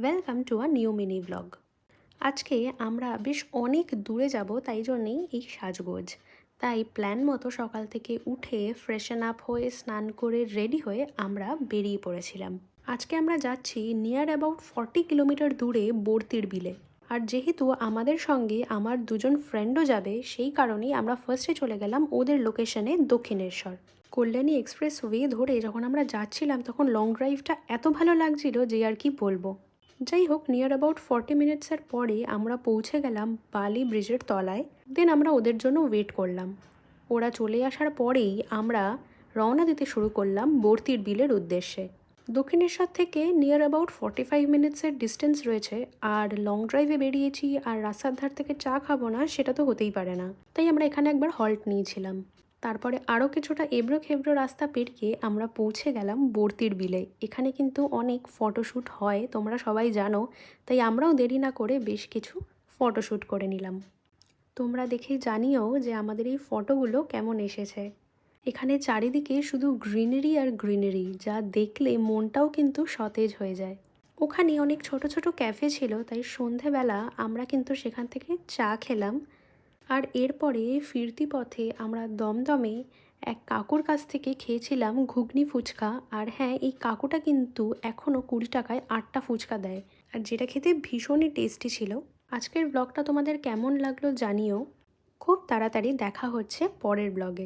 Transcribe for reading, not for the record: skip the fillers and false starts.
Welcome to a new mini blog. আজকে আমরা বেশ অনেক দূরে যাব, তাই জন্যেই এই সাজগোজ। তাই প্ল্যান মতো সকাল থেকে উঠে ফ্রেশন আপ হয়ে স্নান করে রেডি হয়ে আমরা বেরিয়ে পড়েছিলাম। আজকে আমরা যাচ্ছি নিয়ার অ্যাবাউট 40 কিলোমিটার দূরে বর্তির বিলে। আর যেহেতু আমাদের সঙ্গে আমার দুজন ফ্রেন্ডও যাবে, সেই কারণেই আমরা ফার্স্টে চলে গেলাম ওদের লোকেশনে দক্ষিণেশ্বর। কল্যাণী এক্সপ্রেস ওয়ে ধরে যখন আমরা যাচ্ছিলাম তখন লং ড্রাইভটা এত ভালো লাগছিল যে আর কি বলবো। যাই হোক, নিয়ার অ্যাবাউট 40 মিনিটসের পরে আমরা পৌঁছে গেলাম বালি ব্রিজের তলায়। দেন আমরা ওদের জন্য ওয়েট করলাম। ওরা চলে আসার পরেই আমরা রওনা দিতে শুরু করলাম বর্তির বিলের উদ্দেশ্যে। দক্ষিণেশ্বর থেকে নিয়ার অ্যাবাউট 45 মিনিটসের ডিস্টেন্স রয়েছে, আর লং ড্রাইভে বেরিয়েছি আর রাস্তার ধার থেকে চা খাবো না সেটা তো হতেই পারে না। তাই আমরা এখানে একবার হল্ট নিয়েছিলাম। তারপরে আরও কিছুটা এবড়ো খেবড়ো রাস্তা পেরিয়ে আমরা পৌঁছে গেলাম বর্তির বিলে। এখানে কিন্তু অনেক ফটোশ্যুট হয়, তোমরা সবাই জানো। তাই আমরাও দেরি না করে বেশ কিছু ফটোশ্যুট করে নিলাম। তোমরা দেখেই জানিও যে আমাদের এই ফটোগুলো কেমন এসেছে। এখানে চারিদিকে শুধু গ্রিনারি আর গ্রিনারি, যা দেখলে মনটাও কিন্তু সতেজ হয়ে যায়। ওখানে অনেক ছোট ছোট ক্যাফে ছিল, তাই সন্ধেবেলা আমরা কিন্তু সেখান থেকে চা খেলাম। আর এরপরে ফিরতি পথে আমরা দমদমে এক কাকুর কাছ থেকে খেয়েছিলাম ঘুগনি ফুচকা। আর হ্যাঁ, এই কাকুটা কিন্তু এখনও 20 টাকায় 8টা ফুচকা দেয়, আর যেটা খেতে ভীষণই টেস্টি ছিল। আজকের ব্লগটা তোমাদের কেমন লাগলো জানিও। খুব তাড়াতাড়ি দেখা হচ্ছে পরের ব্লগে।